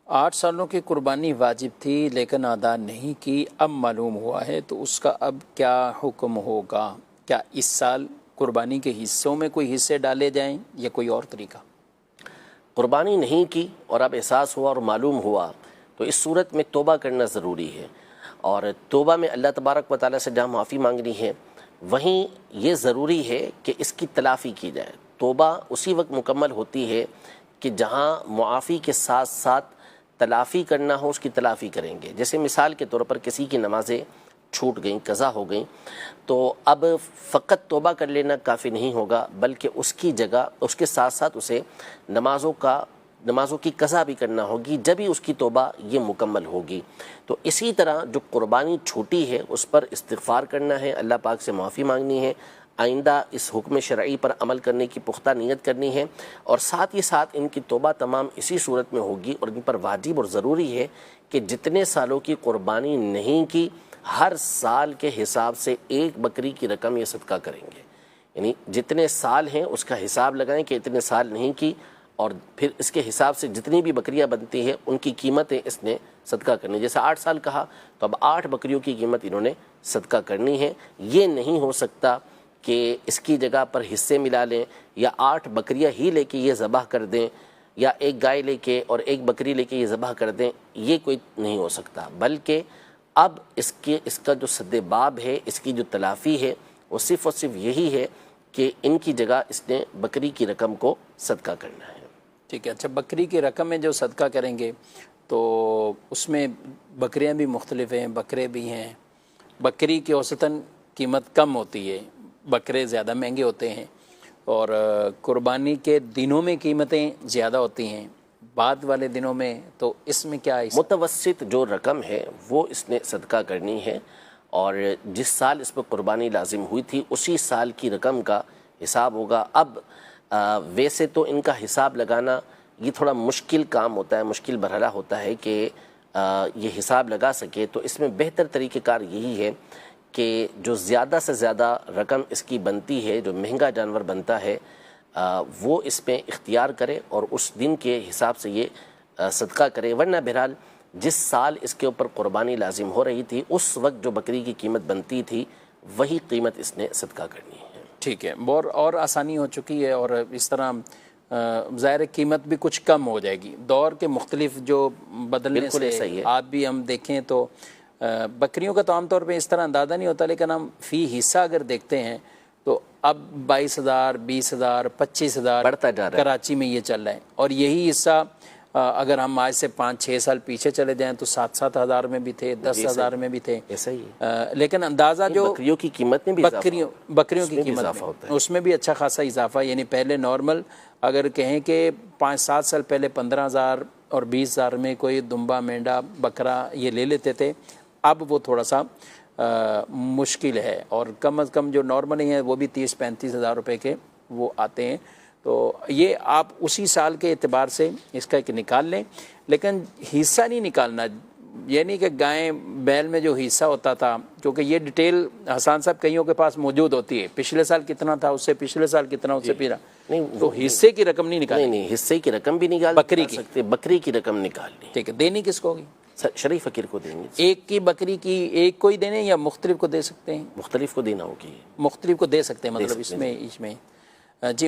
8 سالوں کی قربانی واجب تھی لیکن ادا نہیں کی، اب معلوم ہوا ہے تو اس کا اب کیا حکم ہوگا؟ کیا اس سال قربانی کے حصوں میں کوئی حصے ڈالے جائیں یا کوئی اور طریقہ؟ قربانی نہیں کی اور اب احساس ہوا اور معلوم ہوا تو اس صورت میں توبہ کرنا ضروری ہے، اور توبہ میں اللہ تبارک و تعالیٰ سے جہاں معافی مانگنی ہے وہیں یہ ضروری ہے کہ اس کی تلافی کی جائے۔ توبہ اسی وقت مکمل ہوتی ہے کہ جہاں معافی کے ساتھ ساتھ تلافی کرنا ہو، اس کی تلافی کریں گے۔ جیسے مثال کے طور پر کسی کی نمازیں چھوٹ گئیں، قضا ہو گئیں، تو اب فقط توبہ کر لینا کافی نہیں ہوگا، بلکہ اس کی جگہ اس کے ساتھ ساتھ اسے نمازوں کی قضا بھی کرنا ہوگی، جب ہی اس کی توبہ یہ مکمل ہوگی۔ تو اسی طرح جو قربانی چھوٹی ہے اس پر استغفار کرنا ہے، اللہ پاک سے معافی مانگنی ہے، آئندہ اس حکم شرعی پر عمل کرنے کی پختہ نیت کرنی ہے، اور ساتھ ہی ساتھ ان کی توبہ تمام اسی صورت میں ہوگی، اور ان پر واجب اور ضروری ہے کہ جتنے سالوں کی قربانی نہیں کی ہر سال کے حساب سے ایک بکری کی رقم یہ صدقہ کریں گے، یعنی جتنے سال ہیں اس کا حساب لگائیں کہ اتنے سال نہیں کی، اور پھر اس کے حساب سے جتنی بھی بکریاں بنتی ہیں ان کی قیمتیں اس نے صدقہ کرنی۔ جیسے 8 سال کہا تو اب 8 بکریوں کی قیمت انہوں نے صدقہ کرنی ہے۔ یہ نہیں ہو سکتا کہ اس کی جگہ پر حصے ملا لیں، یا 8 بکریاں ہی لے کے یہ ذبح کر دیں، یا ایک گائے لے کے اور ایک بکری لے کے یہ ذبح کر دیں، یہ کوئی نہیں ہو سکتا، بلکہ اب اس کا جو سد باب ہے، اس کی جو تلافی ہے، وہ صرف اور صرف یہی ہے کہ ان کی جگہ اس نے بکری کی رقم کو صدقہ کرنا ہے۔ ٹھیک ہے، اچھا بکری کی رقم میں جو صدقہ کریں گے تو اس میں بکریاں بھی مختلف ہیں، بکرے بھی ہیں، بکری کی اوسطاً قیمت کم ہوتی ہے، بکرے زیادہ مہنگے ہوتے ہیں، اور قربانی کے دنوں میں قیمتیں زیادہ ہوتی ہیں، بعد والے دنوں میں، تو اس میں کیا ہے؟ متوسط جو رقم ہے وہ اس نے صدقہ کرنی ہے، اور جس سال اس پر قربانی لازم ہوئی تھی اسی سال کی رقم کا حساب ہوگا۔ اب ویسے تو ان کا حساب لگانا یہ تھوڑا مشکل کام ہوتا ہے، مشکل مرحلہ ہوتا ہے کہ یہ حساب لگا سکے، تو اس میں بہتر طریقہ کار یہی ہے کہ جو زیادہ سے زیادہ رقم اس کی بنتی ہے، جو مہنگا جانور بنتا ہے، وہ اس میں اختیار کرے اور اس دن کے حساب سے یہ صدقہ کرے، ورنہ بہرحال جس سال اس کے اوپر قربانی لازم ہو رہی تھی اس وقت جو بکری کی قیمت بنتی تھی وہی قیمت اس نے صدقہ کرنی ہے۔ ٹھیک ہے، اور آسانی ہو چکی ہے، اور اس طرح ظاہر قیمت بھی کچھ کم ہو جائے گی، دور کے مختلف جو بدلنے سے آپ بھی ہم دیکھیں تو بکریوں کا تو عام طور پہ اس طرح اندازہ نہیں ہوتا، لیکن ہم فی حصہ اگر دیکھتے ہیں تو اب 22,000 20,000 25,000 بڑھتا جا رہا ہے، کراچی میں یہ چل رہا ہے، اور یہی حصہ اگر ہم آج سے 5-6 سال پیچھے چلے جائیں تو 7-7 ہزار میں بھی تھے، 10,000 میں بھی تھے، ایسا ہی لیکن اندازہ جو بکریوں کی قیمت میں بھی بکریوں کی قیمت میں اس میں بھی اچھا خاصا اضافہ، یعنی پہلے نارمل اگر کہیں کہ 5-7 سال پہلے 15,000 اور 20,000 میں کوئی دمبا مینڈا بکرا یہ لے لیتے تھے، اب وہ تھوڑا سا مشکل ہے، اور کم از کم جو نارمل ہیں وہ بھی 30-35 ہزار روپے کے وہ آتے ہیں۔ تو یہ آپ اسی سال کے اعتبار سے اس کا ایک نکال لیں، لیکن حصہ نہیں نکالنا، یعنی کہ گائیں بیل میں جو حصہ ہوتا تھا، کیونکہ یہ ڈیٹیل حسان صاحب کئیوں کے پاس موجود ہوتی ہے، پچھلے سال کتنا تھا، اس سے پچھلے سال کتنا، اس سے پھر نہیں، تو حصے کی رقم نہیں نکالیں، نہیں حصے کی رقم بھی نکال سکتے، بکری کی رقم نکالنی۔ ٹھیک ہے، دینی کس کو ہوگی؟ شریف فقیر کو دیں گے۔ ایک کی بکری کی ایک کو ہی دینے یا مختلف کو دے سکتے ہیں؟ مختلف کو دینا ہوگی، مختلف کو دے سکتے ہیں، مطلب اس میں جی